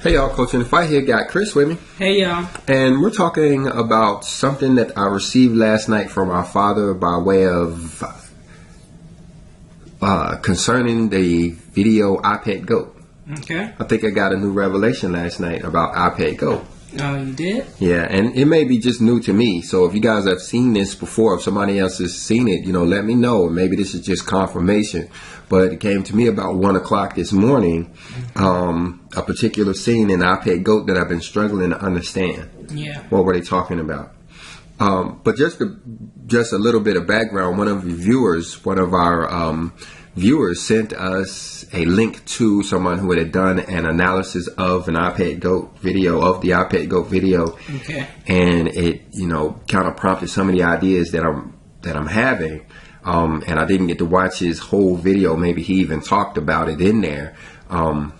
Hey y'all, Coach in the Fight here. Got Chris with me. Hey y'all. And we're talking about something that I received last night from our father by way of concerning the video iPad GO. Okay. I think I got a new revelation last night about iPad GO. Oh, you did? Yeah, and it may be just new to me. So if you guys have seen this before, if somebody else has seen it, let me know. Maybe this is just confirmation. But it came to me about 1 o'clock this morning, a particular scene in iPad GO that I've been struggling to understand. Yeah. What were they talking about? But just a little bit of background. One of our viewers sent us a link to someone who had done an analysis of an iPad GO video, of the iPad GO video. Okay. And it, kind of prompted some of the ideas that I'm having. And I didn't get to watch his whole video. Maybe he even talked about it in there. And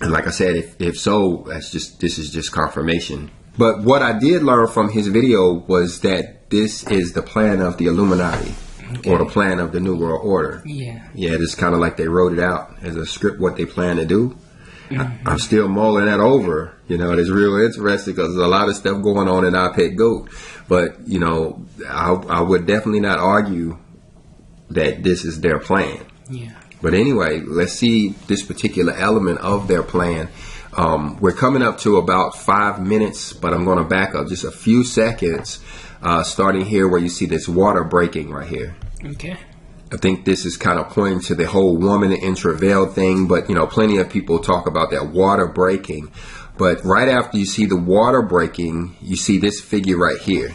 like I said, if so, this is just confirmation. But what I did learn from his video was that this is the plan of the Illuminati. Okay. Or the plan of the New World Order. Yeah. Yeah, it's kind of like they wrote it out as a script, what they plan to do. Mm-hmm. I'm still mulling that over. It's real interesting because there's a lot of stuff going on in iPad GO. But, I would definitely not argue that this is their plan. Yeah. But anyway, let's see this particular element of their plan. We're coming up to about 5 minutes, but I'm going to back up just a few seconds, starting here where you see this water breaking right here. Okay. I think this is kind of pointing to the whole woman in travail thing, but plenty of people talk about that water breaking. But right after you see the water breaking, you see this figure right here.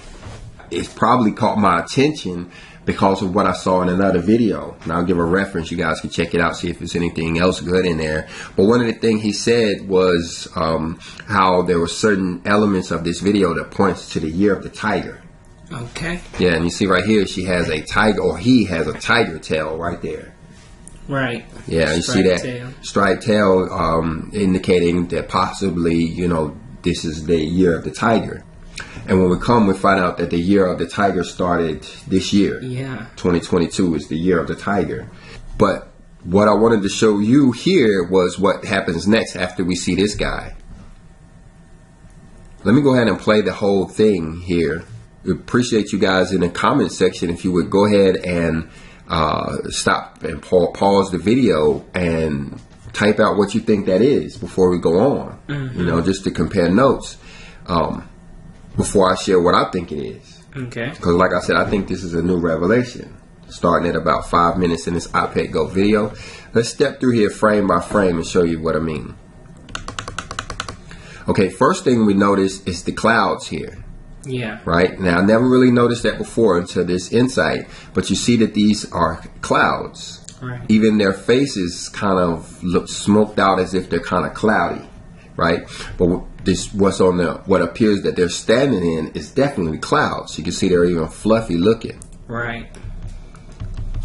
It's probably caught my attention because of what I saw in another video. And I'll give a reference. You guys can check it out, see if there's anything else good in there. But one of the things he said was how there were certain elements of this video that points to the year of the tiger. Okay. Yeah, and you see right here, she has a tiger, or he has a tiger tail right there. Right. Yeah, you see that striped tail indicating that possibly, this is the year of the tiger. And when we find out that the year of the tiger started this year. Yeah. 2022 is the year of the tiger. But what I wanted to show you here was what happens next after we see this guy. Let me go ahead and play the whole thing here. We appreciate you guys in the comment section if you would go ahead and stop and pause the video and type out what you think that is before we go on. Mm-hmm. Just to compare notes. Before I share what I think it is. Okay. Because like I said, I think this is a new revelation. Starting at about 5 minutes in this iPad GO video. Let's step through here frame by frame and show you what I mean. Okay, first thing we notice is the clouds here. Yeah. Right? Now, I never really noticed that before until this insight. But you see that these are clouds. Right. Even their faces kind of look smoked out as if they're kind of cloudy. Right? But what appears that they're standing in is definitely clouds. You can see they're even fluffy looking. Right.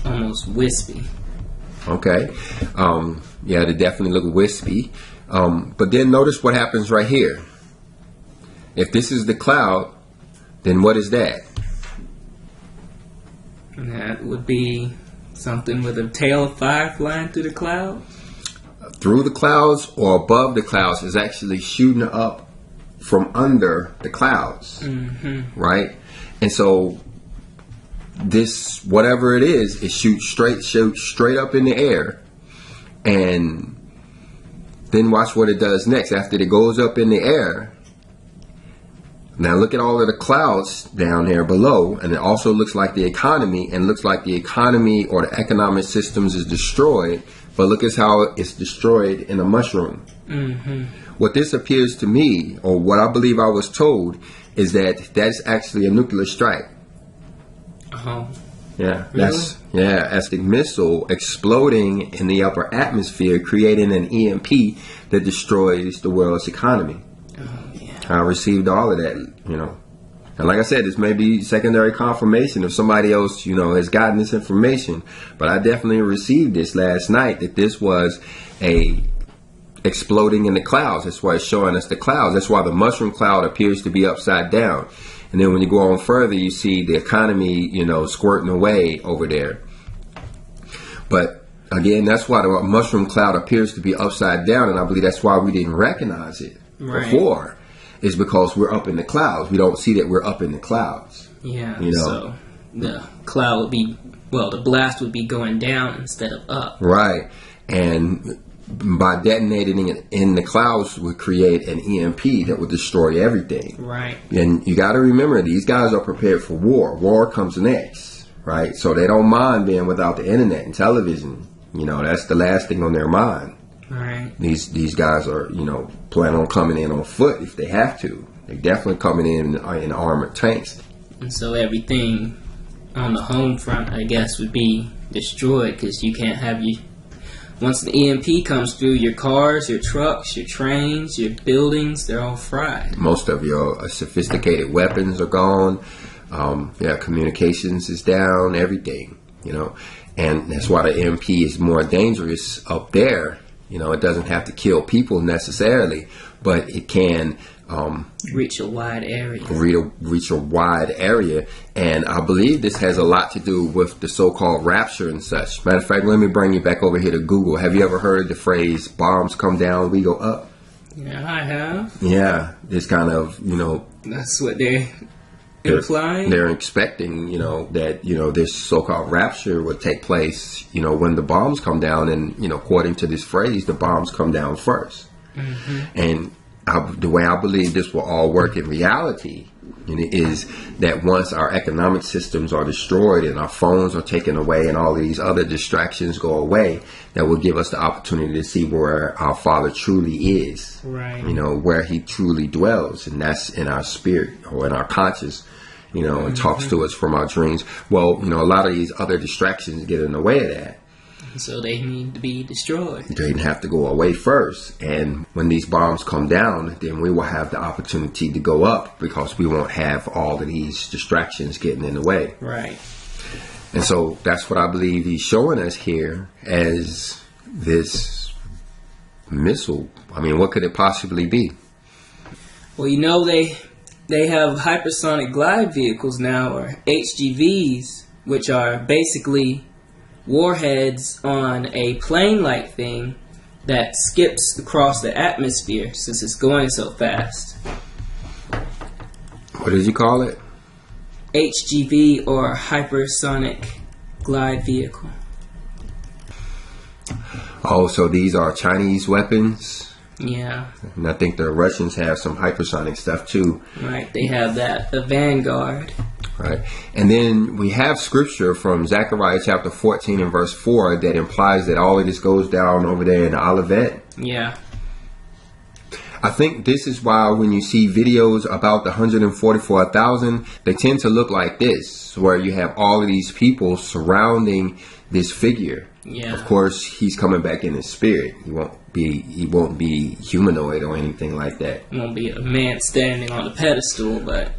Almost wispy. Okay. Yeah, they definitely look wispy. But then notice what happens right here. If this is the cloud, then what is that? That would be something with a tail of fire flying through the clouds. Through the clouds or above the clouds is actually shooting up from under the clouds. Mm-hmm. Right? And so this, whatever it is, it shoots straight up in the air. And then watch what it does next. After it goes up in the air, now look at all of the clouds down there below, and it also looks like the economy, and looks like the economy or the economic systems is destroyed. But look at how it's destroyed in a mushroom. Mm-hmm. What this appears to me, or what I believe I was told, is that that's actually a nuclear strike. Oh. Yeah. Really? That's the missile exploding in the upper atmosphere, creating an EMP that destroys the world's economy. Oh, yeah. I received all of that, And like I said, this may be secondary confirmation if somebody else, has gotten this information. But I definitely received this last night, that this was a exploding in the clouds. That's why it's showing us the clouds. That's why the mushroom cloud appears to be upside down. And then when you go on further, you see the economy, squirting away over there. But again, that's why the mushroom cloud appears to be upside down, and I believe that's why we didn't recognize it before, is because we're up in the clouds. We don't see that we're up in the clouds. Yeah, you know? So the cloud would be, the blast would be going down instead of up. Right. And by detonating it in the clouds would create an EMP that would destroy everything. Right. And you got to remember, these guys are prepared for war. War comes next, right? So they don't mind being without the internet and television. You know, that's the last thing on their mind. Right. These guys are, planning on coming in on foot if they have to. They're definitely coming in armored tanks. And so everything on the home front, I guess, would be destroyed because you can't have once the EMP comes through, your cars, your trucks, your trains, your buildings, they're all fried. Most of your sophisticated weapons are gone. Communications is down, everything, And that's why the EMP is more dangerous up there. It doesn't have to kill people necessarily, but it can reach a wide area. Reach a wide area. And I believe this has a lot to do with the so-called rapture and such. Matter of fact, let me bring you back over here to Google. Have you ever heard the phrase, bombs come down, we go up? Yeah, I have. Yeah, it's kind of, That's what they're implying. They're expecting, that, this so-called rapture would take place, when the bombs come down. And, according to this phrase, the bombs come down first. Mm-hmm. And the way I believe this will all work in reality is that once our economic systems are destroyed and our phones are taken away and all of these other distractions go away, that will give us the opportunity to see where our Father truly is, right? Where He truly dwells, and that's in our spirit or in our conscious, and talks to us from our dreams. Well, a lot of these other distractions get in the way of that. So they need to be destroyed. They have to go away first. And when these bombs come down, then we will have the opportunity to go up because we won't have all of these distractions getting in the way. Right. And so that's what I believe He's showing us here as this missile. I mean, what could it possibly be? Well, they have hypersonic glide vehicles now, or HGVs, which are basically warheads on a plane-like thing that skips across the atmosphere since it's going so fast. What did you call it? HGV, or hypersonic glide vehicle. Oh, so these are Chinese weapons? Yeah. And I think the Russians have some hypersonic stuff too. Right, they have that, the Vanguard. Right. And then we have scripture from Zechariah chapter 14 and verse 4 that implies that all of this goes down over there in the Olivet. Yeah. I think this is why when you see videos about the 144,000, they tend to look like this, where you have all of these people surrounding this figure. Yeah. Of course, He's coming back in His spirit. He won't be humanoid or anything like that. It won't be a man standing on a pedestal, but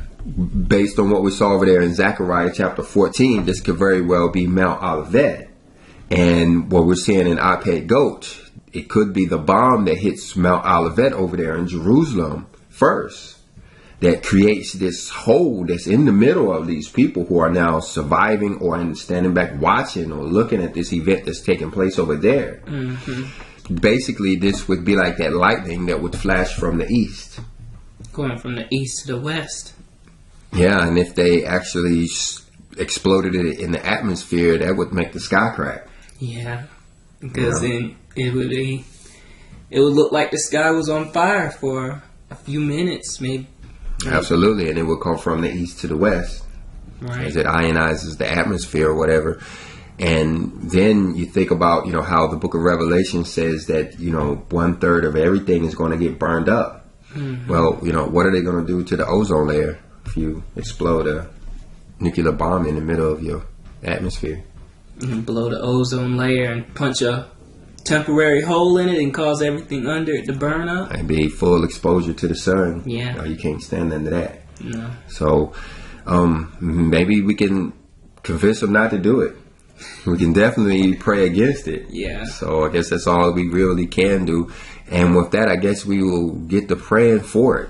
based on what we saw over there in Zechariah chapter 14, this could very well be Mount Olivet. And what we're seeing in Iped Goat, it could be the bomb that hits Mount Olivet over there in Jerusalem first, that creates this hole that's in the middle of these people who are now surviving or standing back watching or looking at this event that's taking place over there. Mm-hmm. Basically, this would be like that lightning that would flash from the east. Going from the east to the west. Yeah, and if they actually exploded it in the atmosphere, that would make the sky crack. Yeah, because then it would look like the sky was on fire for a few minutes, maybe. Absolutely, and it would come from the east to the west, right? As it ionizes the atmosphere or whatever. And then you think about, how the book of Revelation says that, 1/3 of everything is going to get burned up. Mm-hmm. Well, what are they going to do to the ozone layer if you explode a nuclear bomb in the middle of your atmosphere? Blow the ozone layer and punch a temporary hole in it and cause everything under it to burn up. And be full exposure to the sun. Yeah. You can't stand under that. No. So maybe we can convince them not to do it. We can definitely pray against it. Yeah. So I guess that's all we really can do. And with that, I guess we will get to praying for it.